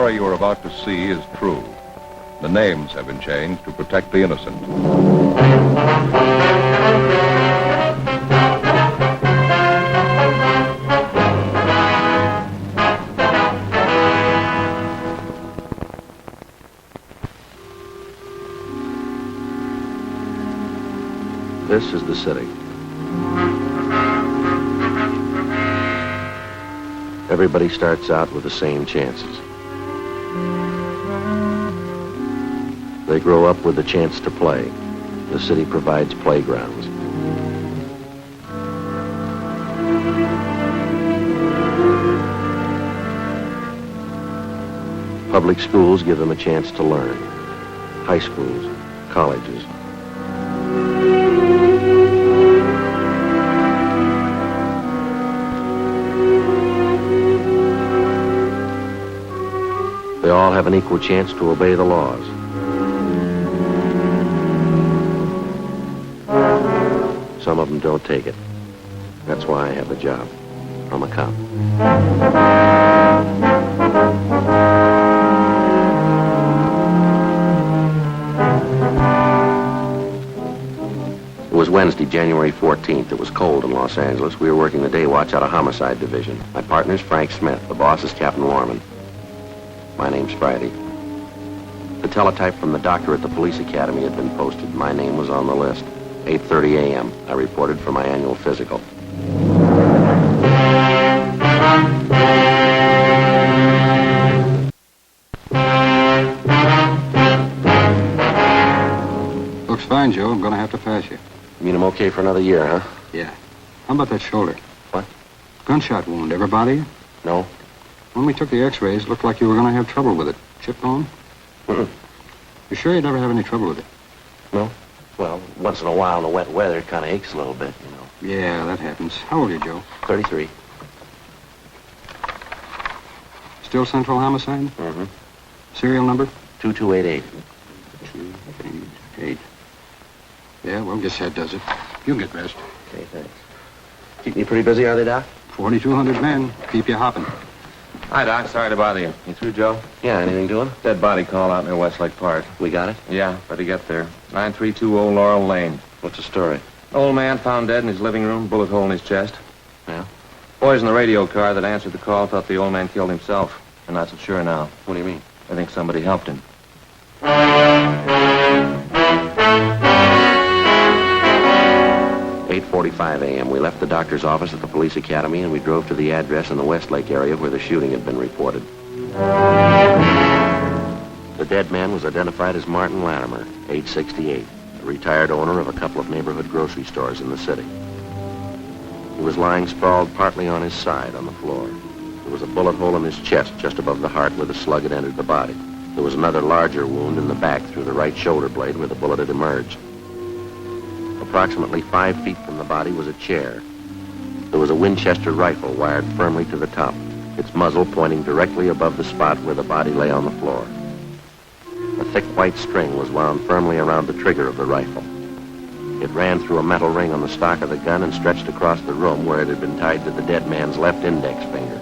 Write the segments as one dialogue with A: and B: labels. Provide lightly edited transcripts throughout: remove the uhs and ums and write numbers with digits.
A: story you are about to see is true. The names have been changed to protect the innocent.
B: This is the city. Everybody starts out with the same chances. They grow up with the chance to play. The city provides playgrounds. Public schools give them a chance to learn. High schools, colleges. They all have an equal chance to obey the laws. Some of them don't take it. That's why I have a job. I'm a cop. It was Wednesday, January 14th. It was cold in Los Angeles. We were working the day watch out of Homicide Division. My partner's Frank Smith. The boss is Captain Warman. My name's Friday. The teletype from the doctor at the police academy had been posted. My name was on the list. 8:30 a.m. I reported for my annual physical.
C: Looks fine, Joe. I'm going to have to pass you.
B: You mean I'm okay for another year, huh?
C: Yeah. How about that shoulder?
B: What?
C: Gunshot wound. Ever bother you?
B: No.
C: When we took the x-rays, it looked like you were going to have trouble with it. Chip bone?
B: Mm-mm.
C: You sure you'd never have any trouble with it?
B: No? Well, once in a while in the wet weather, it kind of aches a little bit, you know.
C: Yeah, that happens. How old are you, Joe?
B: 33.
C: Still Central Homicide?
B: Mm-hmm.
C: Serial number?
B: 2288.
C: 288. Yeah, well, guess that does it. You get rest.
B: Okay, thanks. Keeping you pretty busy, are they, Doc?
C: 4,200 men. Keep you hopping.
D: Hi, Doc. Sorry to bother you. You through, Joe?
B: Yeah, anything doing?
D: Dead body call out near Westlake Park.
B: We got it?
D: Yeah, better get there. 932 Old Laurel Lane.
B: What's the story?
D: Old man found dead in his living room, bullet hole in his chest.
B: Yeah?
D: Boys in the radio car that answered the call thought the old man killed himself. They're not so sure now.
B: What do you mean?
D: I think somebody helped him.
B: 8:45 a.m. We left the doctor's office at the police academy and we drove to the address in the Westlake area where the shooting had been reported. The dead man was identified as Martin Latimer, age 68, a retired owner of a couple of neighborhood grocery stores in the city. He was lying sprawled partly on his side on the floor. There was a bullet hole in his chest just above the heart where the slug had entered the body. There was another larger wound in the back through the right shoulder blade where the bullet had emerged. Approximately 5 feet from the body was a chair. There was a Winchester rifle wired firmly to the top, its muzzle pointing directly above the spot where the body lay on the floor. A thick white string was wound firmly around the trigger of the rifle. It ran through a metal ring on the stock of the gun and stretched across the room where it had been tied to the dead man's left index finger.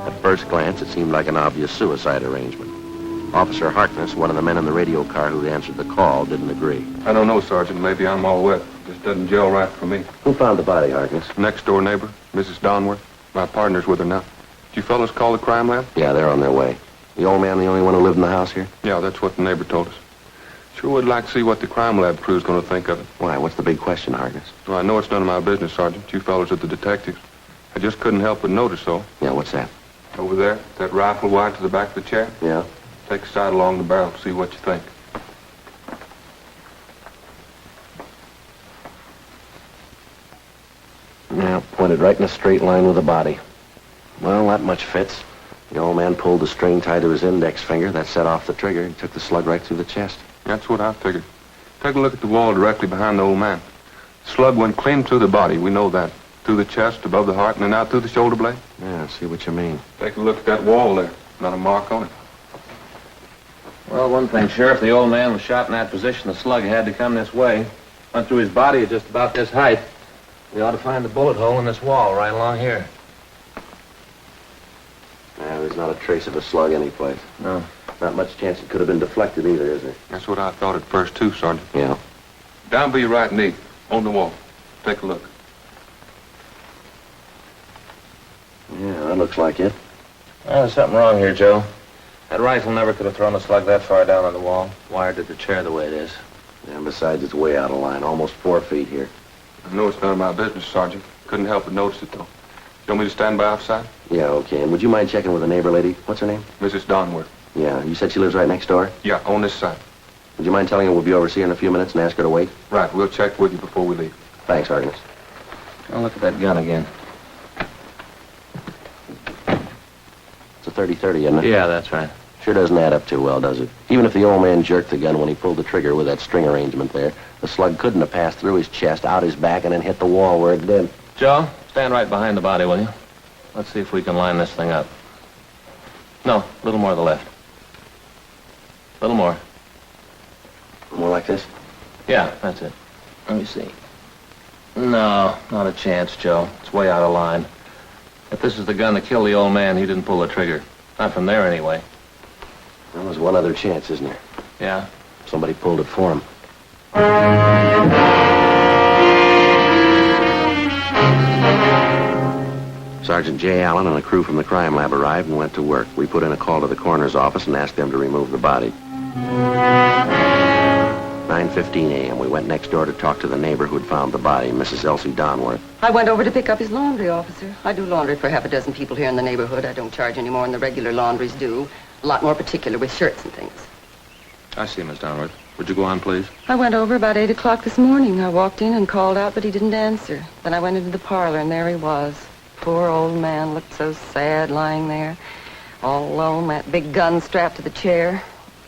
B: At first glance, it seemed like an obvious suicide arrangement. Officer Harkness, one of the men in the radio car who answered the call, didn't agree.
A: I don't know, Sergeant. Maybe I'm all wet. Just doesn't gel right for me.
B: Who found the body, Harkness?
A: Next door neighbor, Mrs. Donworth. My partner's with her now. Did you fellas call the crime lab?
B: Yeah, they're on their way. The old man the only one who lived in the house here?
A: Yeah, that's what the neighbor told us. Sure would like to see what the crime lab crew's going to think of it.
B: Why? What's the big question, Harkness?
A: Well, I know it's none of my business, Sergeant. You fellas are the detectives. I just couldn't help but notice, though.
B: Yeah, what's that?
A: Over there, that rifle wired to the back of the chair.
B: Yeah?
A: Take a sight along the barrel, see what you think.
B: Yeah, pointed right in a straight line with the body. Well, that much fits. The old man pulled the string tied to his index finger. That set off the trigger and took the slug right through the chest.
A: That's what I figured. Take a look at the wall directly behind the old man. The slug went clean through the body, we know that. Through the chest, above the heart, and then out through the shoulder blade.
B: Yeah, I see what you mean.
A: Take a look at that wall there. Not a mark on it.
D: Well, one thing, Sheriff, the old man was shot in that position. The slug had to come this way. Went through his body at just about this height. We ought to find the bullet hole in this wall right along here.
B: Yeah, there's not a trace of a slug anyplace.
D: No.
B: Not much chance it could have been deflected either, is there?
A: That's what I thought at first, too, Sergeant.
B: Yeah.
A: Down by your right knee, on the wall. Take a look.
B: Yeah, that looks like it.
D: Well, there's something wrong here, Joe. That rifle never could have thrown a slug that far down on the wall. Wired to the chair the way it is.
B: And besides, it's way out of line, almost 4 feet here.
A: I know it's none of my business, Sergeant. Couldn't help but notice it, though. You want me to stand by outside?
B: Yeah, okay. And would you mind checking with the neighbor lady? What's her name?
A: Mrs. Donworth.
B: Yeah, you said she lives right next door?
A: Yeah, on this side.
B: Would you mind telling her we'll be over to see her in a few minutes and ask her to wait?
A: Right, we'll check with you before we leave.
B: Thanks, Harkness.
D: Oh, look at that gun again.
B: It's a 30-30, isn't it?
D: Yeah, that's right.
B: Sure doesn't add up too well, does it? Even if the old man jerked the gun when he pulled the trigger with that string arrangement there, the slug couldn't have passed through his chest, out his back, and then hit the wall where it did.
D: Joe, stand right behind the body, will you? Let's see if we can line this thing up. No, a little more to the left. A little more.
B: More like this?
D: Yeah, that's it. Let me see. No, not a chance, Joe. It's way out of line. If this is the gun that killed the old man, he didn't pull the trigger. Not from there, anyway.
B: Well, there's one other chance, isn't there?
D: Yeah?
B: Somebody pulled it for him. Sergeant J. Allen and a crew from the crime lab arrived and went to work. We put in a call to the coroner's office and asked them to remove the body. 9:15 a.m. We went next door to talk to the neighbor who had found the body, Mrs. Elsie Donworth.
E: I went over to pick up his laundry, officer. I do laundry for half a dozen people here in the neighborhood. I don't charge any more than the regular laundries do. A lot more particular with shirts and things.
A: I see, Miss Donworth. Would you go on, please?
E: I went over about 8 o'clock this morning. I walked in and called out, but he didn't answer. Then I went into the parlor, and there he was. Poor old man, looked so sad lying there, all alone, that big gun strapped to the chair.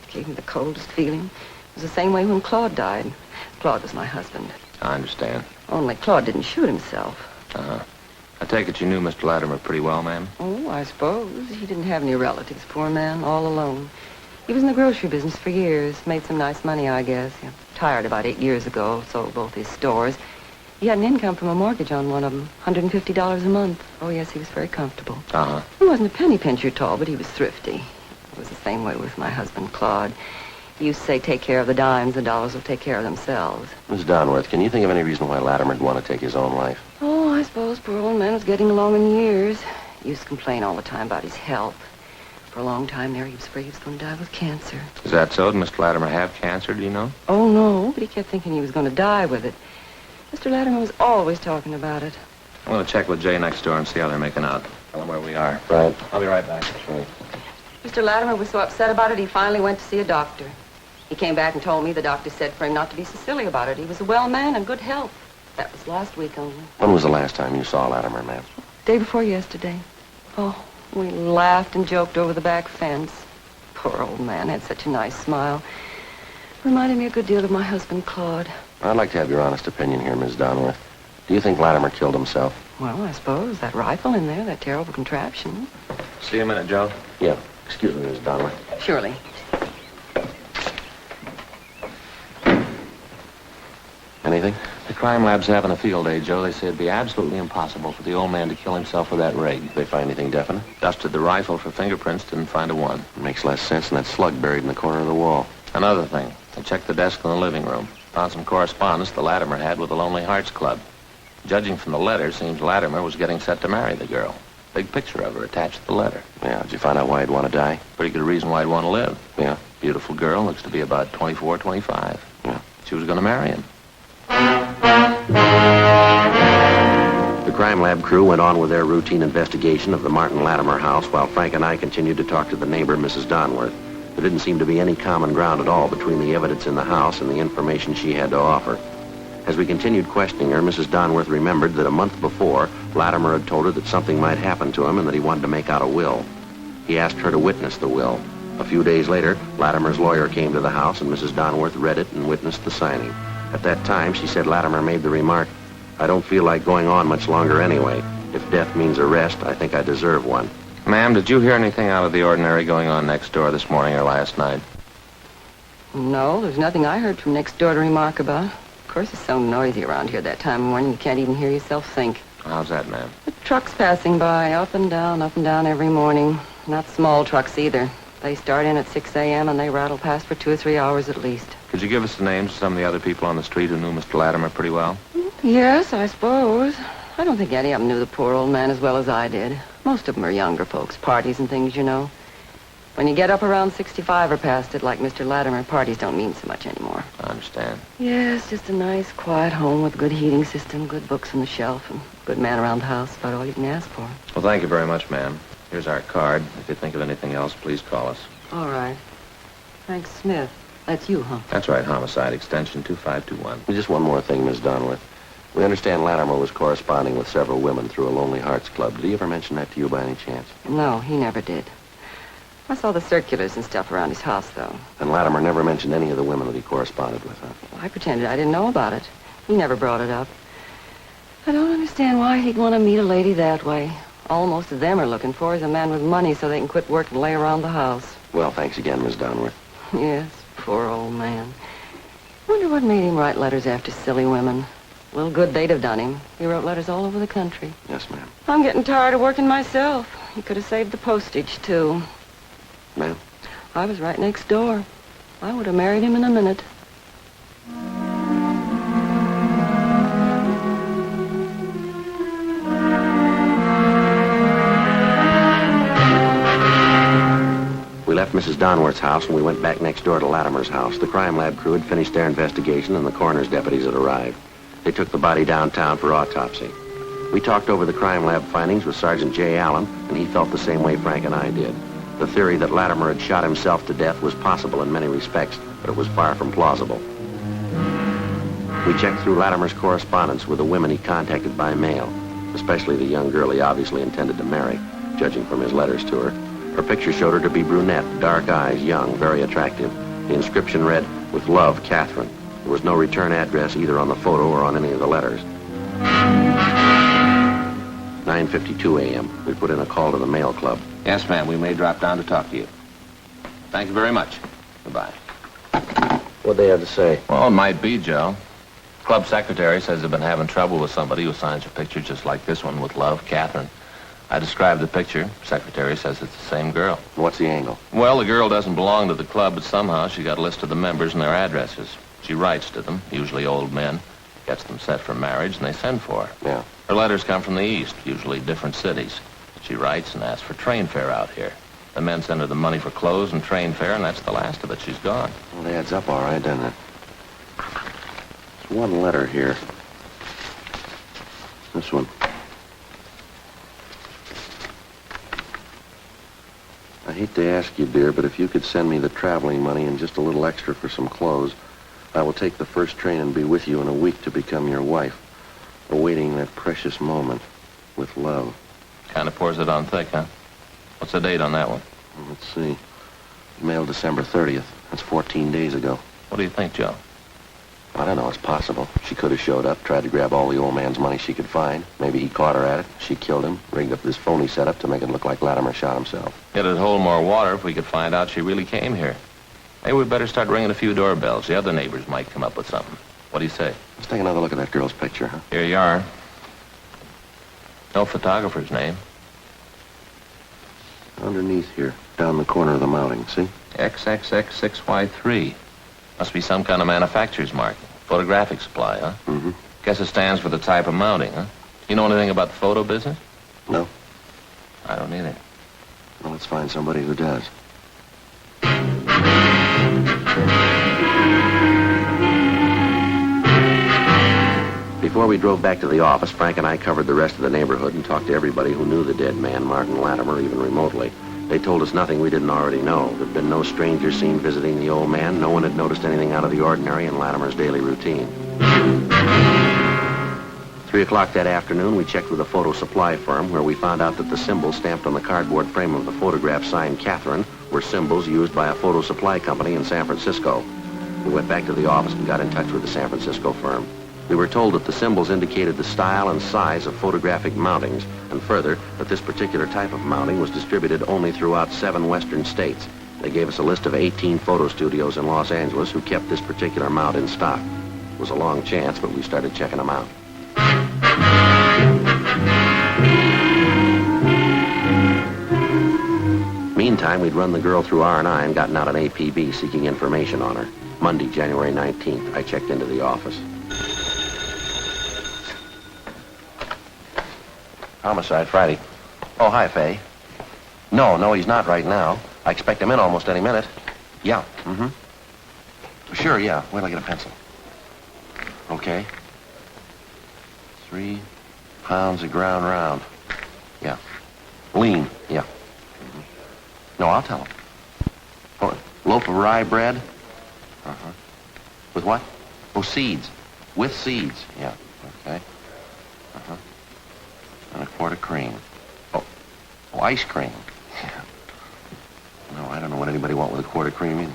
E: It gave me the coldest feeling. It was the same way when Claude died. Claude was my husband.
D: I understand.
E: Only Claude didn't shoot himself.
D: Uh-huh. I take it you knew Mr. Latimer pretty well, ma'am?
E: Oh, I suppose. He didn't have any relatives, poor man, all alone. He was in the grocery business for years. Made some nice money, I guess. He retired about 8 years ago, sold both his stores. He had an income from a mortgage on one of them, $150 a month. Oh, yes, he was very comfortable.
D: Uh-huh.
E: He wasn't a penny pincher at all, but he was thrifty. It was the same way with my husband, Claude. He used to say, take care of the dimes, the dollars will take care of themselves.
B: Miss Donworth, can you think of any reason why Latimer'd want to take his own life?
E: Oh, I suppose poor old man was getting along in years. He used to complain all the time about his health. For a long time there, he was afraid he was going to die with cancer.
D: Is that so? Did Mr. Latimer have cancer, do you know?
E: Oh, no, but he kept thinking he was going to die with it. Mr. Latimer was always talking about it.
D: I'm going to check with Jay next door and see how they're making out. Tell them where we are.
B: Right.
D: I'll be right back.
B: Right.
E: Mr. Latimer was so upset about it, he finally went to see a doctor. He came back and told me the doctor said for him not to be so silly about it. He was a well man and good health. That was last week only.
B: When was the last time you saw Latimer, ma'am?
E: Day before yesterday. Oh, we laughed and joked over the back fence. Poor old man had such a nice smile. Reminded me a good deal of my husband, Claude.
B: I'd like to have your honest opinion here, Miss Donworth. Do you think Latimer killed himself?
E: Well, I suppose that rifle in there, that terrible contraption.
D: See you in a minute, Joe.
B: Yeah. Excuse me, Miss Donworth.
E: Surely.
B: Anything?
D: The crime lab's having a field day, Joe. They say it'd be absolutely impossible for the old man to kill himself with that rig.
B: Did they find anything definite?
D: Dusted the rifle for fingerprints, didn't find a one.
B: It makes less sense than that slug buried in the corner of the wall.
D: Another thing, they checked the desk in the living room. Found some correspondence the Latimer had with the Lonely Hearts Club. Judging from the letter, seems Latimer was getting set to marry the girl. Big picture of her attached to the letter.
B: Yeah, did you find out why he'd want to die?
D: Pretty good reason why he'd want to live.
B: Yeah.
D: Beautiful girl, looks to be about 24, 25.
B: Yeah.
D: She was going to marry him.
B: The crime lab crew went on with their routine investigation of the Martin Latimer house while Frank and I continued to talk to the neighbor, Mrs. Donworth. There didn't seem to be any common ground at all between the evidence in the house and the information she had to offer. As we continued questioning her, Mrs. Donworth remembered that a month before, Latimer had told her that something might happen to him and that he wanted to make out a will. He asked her to witness the will. A few days later, Latimer's lawyer came to the house and Mrs. Donworth read it and witnessed the signing. At that time, she said Latimer made the remark, "I don't feel like going on much longer anyway. If death means arrest, I think I deserve one."
D: Ma'am, did you hear anything out of the ordinary going on next door this morning or last night?
E: No, there's nothing I heard from next door to remark about. Of course, it's so noisy around here that time of morning you can't even hear yourself think.
D: How's that, ma'am?
E: The trucks passing by, up and down every morning. Not small trucks either. They start in at 6 a.m. and they rattle past for 2 or 3 hours at least.
D: Could you give us the names of some of the other people on the street who knew Mr. Latimer pretty well?
E: Yes, I suppose. I don't think any of them knew the poor old man as well as I did. Most of them are younger folks, parties and things, you know. When you get up around 65 or past it, like Mr. Latimer, parties don't mean so much anymore.
D: I understand.
E: Yes, just a nice, quiet home with a good heating system, good books on the shelf, and a good man around the house. About all you can ask for.
D: Well, thank you very much, ma'am. Here's our card. If you think of anything else, please call us.
E: All right. Frank Smith. That's you, huh?
D: That's right, homicide, extension 2521.
B: Just one more thing, Miss Donworth. We understand Latimer was corresponding with several women through a Lonely Hearts Club. Did he ever mention that to you by any chance?
E: No, he never did. I saw the circulars and stuff around his house, though.
B: And Latimer never mentioned any of the women that he corresponded with, huh?
E: Well, I pretended I didn't know about it. He never brought it up. I don't understand why he'd want to meet a lady that way. All most of them are looking for is a man with money so they can quit work and lay around the house.
B: Well, thanks again, Miss Donworth.
E: Yes, poor old man. Wonder what made him write letters after silly women. A little good they'd have done him. He wrote letters all over the country.
B: Yes, ma'am.
E: I'm getting tired of working myself. He could have saved the postage, too.
B: Ma'am?
E: I was right next door. I would have married him in a minute.
B: We left Mrs. Donworth's house and we went back next door to Latimer's house. The crime lab crew had finished their investigation and the coroner's deputies had arrived. They took the body downtown for autopsy. We talked over the crime lab findings with Sergeant J. Allen, and he felt the same way Frank and I did. The theory that Latimer had shot himself to death was possible in many respects, but it was far from plausible. We checked through Latimer's correspondence with the women he contacted by mail, especially the young girl he obviously intended to marry, judging from his letters to her. Her picture showed her to be brunette, dark eyes, young, very attractive. The inscription read, "With love, Catherine." There was no return address either on the photo or on any of the letters. 9:52 a.m. We put in a call to the mail club.
D: Yes, ma'am. We may drop down to talk to you. Thank you very much. Goodbye.
B: What'd they have to say?
D: Well, it might be, Joe. Club secretary says they've been having trouble with somebody who signs a picture just like this one, with love, Catherine. I described the picture. Secretary says it's the same girl.
B: What's the angle?
D: Well, the girl doesn't belong to the club, but somehow she got a list of the members and their addresses. She writes to them, usually old men, gets them set for marriage, and they send for her.
B: Yeah.
D: Her letters come from the east, usually different cities. She writes and asks for train fare out here. The men send her the money for clothes and train fare, and that's the last of it. She's gone.
B: Well, it adds up all right, doesn't it? There's one letter here. This one. I hate to ask you, dear, but if you could send me the traveling money and just a little extra for some clothes, I will take the first train and be with you in a week to become your wife, awaiting that precious moment with love.
D: Kind of pours it on thick, huh? What's the date on that one?
B: Let's see. Mailed December 30th. That's 14 days ago.
D: What do you think, Joe?
B: I don't know. It's possible. She could have showed up, tried to grab all the old man's money she could find. Maybe he caught her at it. She killed him, rigged up this phony setup to make it look like Latimer shot himself.
D: It'd hold more water if we could find out she really came here. Maybe we'd better start ringing a few doorbells. The other neighbors might come up with something. What do you say?
B: Let's take another look at that girl's picture, huh?
D: Here you are. No photographer's name.
B: Underneath here, down the corner of the mounting, see?
D: XXX6Y3. Must be some kind of manufacturer's mark. Photographic supply, huh?
B: Mm-hmm.
D: Guess it stands for the type of mounting, huh? You know anything about the photo business?
B: No.
D: I don't either.
B: Well, let's find somebody who does. Before we drove back to the office, Frank and I covered the rest of the neighborhood and talked to everybody who knew the dead man, Martin Latimer, even remotely. They told us nothing we didn't already know. There'd been no stranger seen visiting the old man. No one had noticed anything out of the ordinary in Latimer's daily routine. 3 o'clock that afternoon, we checked with a photo supply firm where we found out that the symbols stamped on the cardboard frame of the photograph signed Catherine were symbols used by a photo supply company in San Francisco. We went back to the office and got in touch with the San Francisco firm. We were told that the symbols indicated the style and size of photographic mountings, and further, that this particular type of mounting was distributed only throughout 7 western states. They gave us a list of 18 photo studios in Los Angeles who kept this particular mount in stock. It was a long chance, but we started checking them out. meantime, we'd run the girl through R&I and gotten out an APB seeking information on her. Monday, January 19th, I checked into the office. Homicide, Friday. Oh, hi, Faye. No, he's not right now. I expect him in almost any minute. Yeah, Sure, yeah. Wait till I get a pencil. Okay. 3 pounds of ground round. Yeah. Lean, yeah. No, I'll tell him. Oh, loaf of rye bread? With what? Oh, seeds. With seeds, yeah. Okay. And a quart of cream. Oh, ice cream. Yeah. No, I don't know what anybody want with a quart of cream either.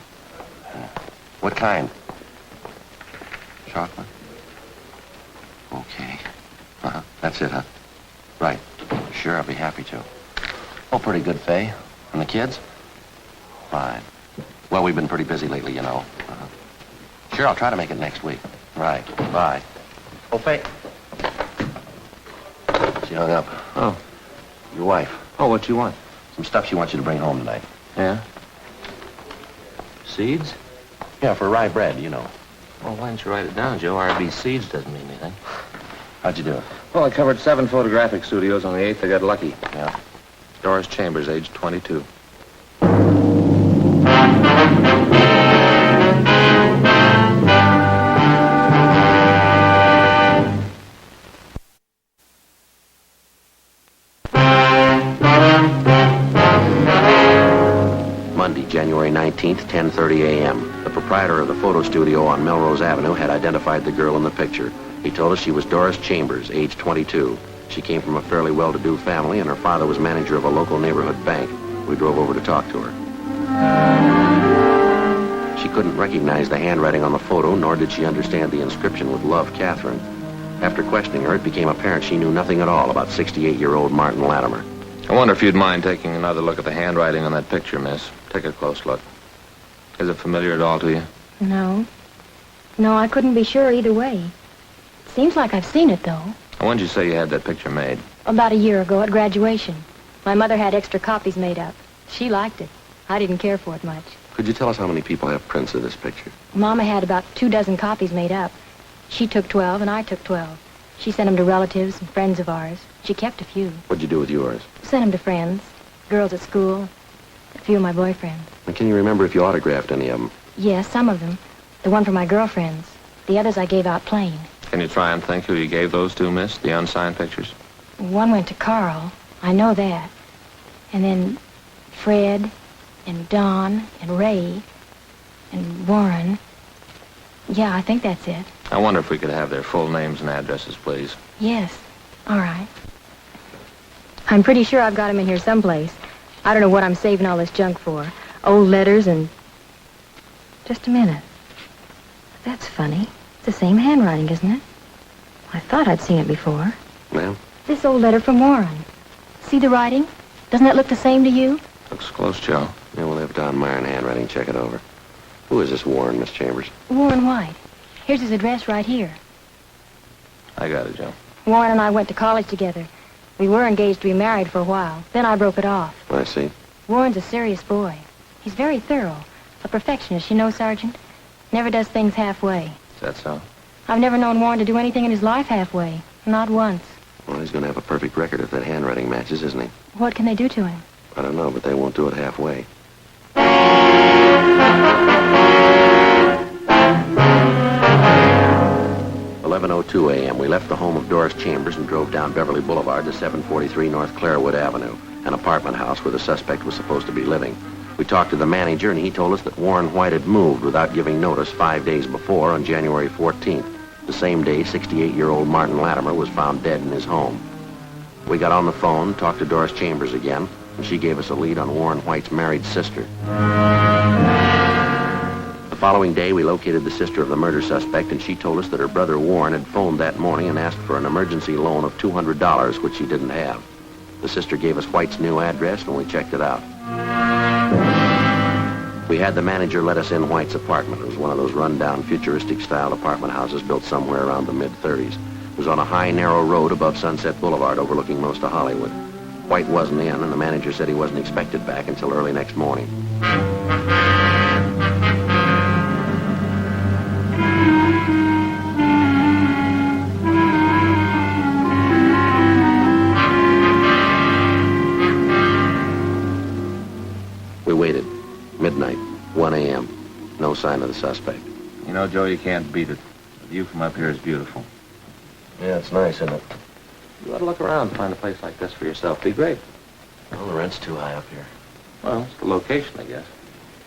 B: Yeah. What kind? Chocolate? Okay. That's it, huh? Right. Sure, I'll be happy to. Oh, pretty good, Faye. And the kids? Fine. Well, we've been pretty busy lately, you know. Sure, I'll try to make it next week. Right. Bye. Oh, Faye. She hung up.
D: Oh.
B: Your wife.
D: Oh, what you want?
B: Some stuff she wants you to bring home tonight.
D: Yeah? Seeds?
B: Yeah, for rye bread, you know.
D: Well, why didn't you write it down, Joe? RB Seeds doesn't mean anything.
B: How'd you do it?
D: Well, I covered 7 photographic studios. On the 8th, I got lucky.
B: Yeah.
D: Doris Chambers, age 22.
B: Monday, January 19th, 10:30 a.m. The proprietor of the photo studio on Melrose Avenue had identified the girl in the picture. He told us she was Doris Chambers, age 22. She came from a fairly well-to-do family, and her father was manager of a local neighborhood bank. We drove over to talk to her. She couldn't recognize the handwriting on the photo, nor did she understand the inscription with "Love, Catherine." After questioning her, it became apparent she knew nothing at all about 68-year-old Martin Latimer.
D: I wonder if you'd mind taking another look at the handwriting on that picture, miss. Take a close look. Is it familiar at all to you?
F: No. No, I couldn't be sure either way. Seems like I've seen it, though.
D: When did you say you had that picture made?
F: About a year ago at graduation. My mother had extra copies made up. She liked it. I didn't care for it much.
B: Could you tell us how many people have prints of this picture?
F: Mama had about 24 copies made up. She took 12 and I took 12. She sent them to relatives and friends of ours. She kept a few.
B: What'd you do with yours?
F: Sent them to friends, girls at school, a few of my boyfriends.
B: And can you remember if you autographed any of them?
F: Yes, some of them. The one for my girlfriends. The others I gave out plain.
D: Can you try and think who you gave those to, miss? The unsigned pictures?
F: One went to Carl. I know that. And then Fred and Don and Ray and Warren. Yeah, I think that's it.
D: I wonder if we could have their full names and addresses, please.
F: Yes. All right. I'm pretty sure I've got them in here someplace. I don't know what I'm saving all this junk for. Old letters and... Just a minute. That's funny. It's the same handwriting, isn't it? I thought I'd seen it before.
B: Ma'am?
F: This old letter from Warren. See the writing? Doesn't that look the same to you?
D: Looks close, Joe.
B: Yeah, we'll have Don Meyer in handwriting check it over. Who is this Warren, Miss Chambers?
F: Warren White. Here's his address right here.
D: I got it, Joe.
F: Warren and I went to college together. We were engaged to be married for a while. Then I broke it off.
B: I see.
F: Warren's a serious boy. He's very thorough. A perfectionist, you know, Sergeant. Never does things halfway.
D: Is that so?
F: I've never known Warren to do anything in his life halfway. Not once.
B: Well, he's going to have a perfect record if that handwriting matches, isn't he?
F: What can they do to him?
B: I don't know, but they won't do it halfway. "11:02 a.m. We left the home of Doris Chambers and drove down Beverly Boulevard to 743 North Clairwood Avenue, an apartment house where the suspect was supposed to be living. We talked to the manager, and he told us that Warren White had moved without giving notice 5 days before on January 14th. The same day, 68-year-old Martin Latimer was found dead in his home. We got on the phone, talked to Doris Chambers again, and she gave us a lead on Warren White's married sister. The following day, we located the sister of the murder suspect, and she told us that her brother Warren had phoned that morning and asked for an emergency loan of $200, which he didn't have. The sister gave us White's new address, and we checked it out. We had the manager let us in White's apartment. It was one of those run-down, futuristic-style apartment houses built somewhere around the mid-30s. It was on a high, narrow road above Sunset Boulevard overlooking most of Hollywood. White wasn't in, and the manager said he wasn't expected back until early next morning. We waited. Midnight, 1 a.m. No sign of the suspect.
D: You know, Joe, you can't beat it. The view from up here is beautiful.
B: Yeah, it's nice, isn't it?
D: You ought to look around and find a place like this for yourself. Be great.
B: Well, the rent's too high up here.
D: Well, it's the location, I guess.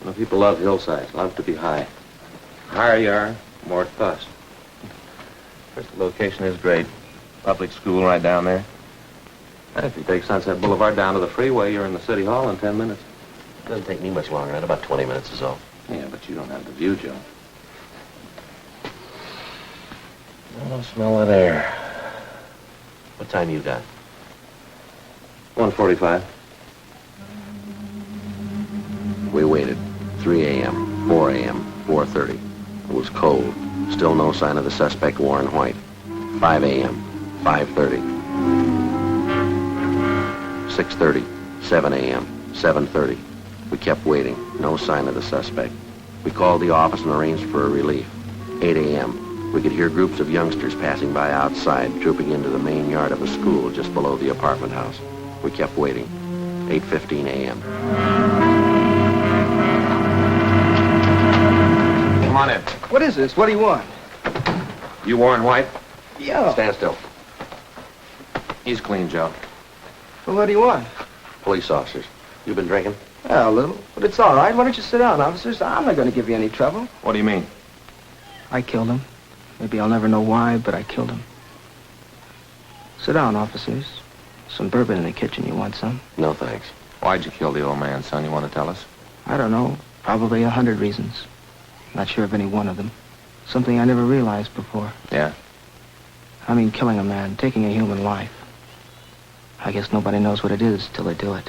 D: You know, people love hillsides, love to be high. The higher you are, the more it costs. First, the location is great. Public school right down there. And if you take Sunset Boulevard down to the freeway, you're in the city hall in 10 minutes.
B: It doesn't take me much longer. In about 20 minutes is all.
D: Yeah, but you don't have the view, Joe.
B: Oh, smell that air. What time you got?
D: 1:45.
B: We waited. 3 a.m., 4 a.m., 4:30. It was cold. Still no sign of the suspect, Warren White. 5 a.m., 5:30. 6:30, 7 a.m., 7:30. We kept waiting. No sign of the suspect. We called the office and arranged for a relief. 8 a.m. We could hear groups of youngsters passing by outside, trooping into the main yard of a school just below the apartment house. We kept waiting. 8:15 a.m.
D: Come on in.
G: What is this? What do you want?
D: You Warren White?
G: Yeah.
B: Stand still.
D: He's clean, Joe.
G: Well, what do you want?
B: Police officers. You been drinking?
G: Yeah, a little. But it's all right. Why don't you sit down, officers? I'm not going to give you any trouble.
D: What do you mean?
G: I killed him. Maybe I'll never know why, but I killed him. Sit down, officers. Some bourbon in the kitchen. You want some?
B: No, thanks.
D: Why'd you kill the old man, son? You want to tell us?
G: I don't know. Probably 100 reasons. Not sure of any one of them. Something I never realized before.
D: Yeah?
G: I mean, killing a man, taking a human life. I guess nobody knows what it is till they do it.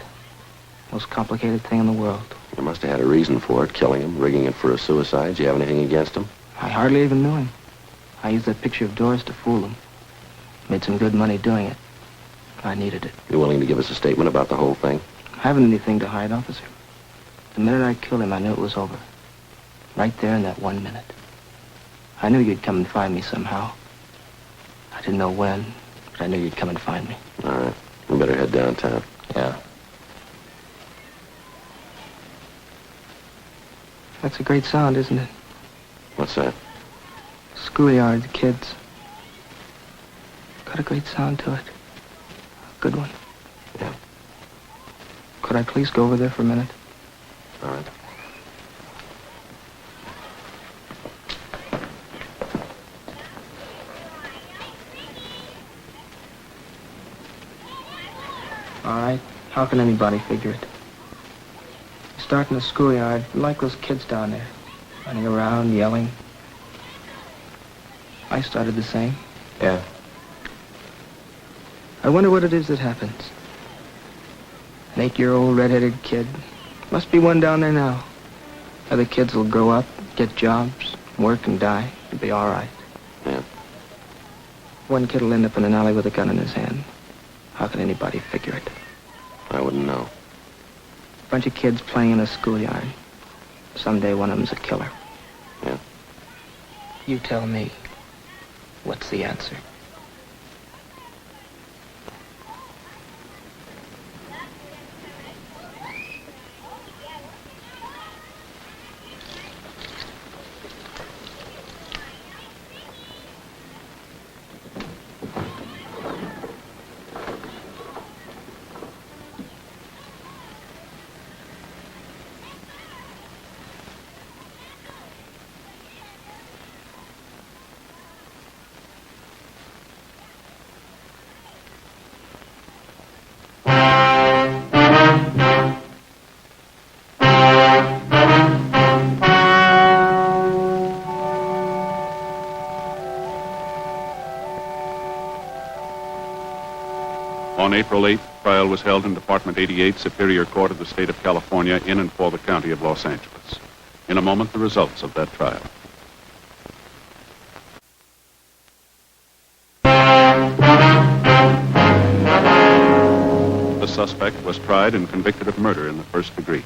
G: Most complicated thing in the world.
B: You must have had a reason for it, killing him, rigging it for a suicide. Do you have anything against him?
G: I hardly even knew him. I used that picture of Doris to fool him. Made some good money doing it. I needed it.
B: You willing to give us a statement about the whole thing?
G: I haven't anything to hide, officer. The minute I killed him, I knew it was over. Right there in that 1 minute. I knew you'd come and find me somehow. I didn't know when, but I knew you'd come and find me.
B: All right. We better head downtown.
D: Yeah.
G: That's a great sound, isn't it?
B: What's that?
G: Schoolyard, the kids. Got a great sound to it. A good one.
B: Yeah.
G: Could I please go over there for a minute?
B: All right.
G: All right. How can anybody figure it? You start in the schoolyard, like those kids down there, running around, yelling. I started the same.
D: Yeah.
G: I wonder what it is that happens. An 8-year-old red-headed kid. Must be one down there now. Other kids will grow up, get jobs, work and die. It'll be all right.
B: Yeah.
G: One kid will end up in an alley with a gun in his hand. How can anybody figure it?
B: I wouldn't know.
G: A bunch of kids playing in a schoolyard. Someday one of them's a killer.
B: Yeah.
G: You tell me. What's the answer?
H: On April 8th, trial was held in Department 88, Superior Court of the State of California, in and for the County of Los Angeles. In a moment, the results of that trial. The suspect was tried and convicted of murder in the first degree.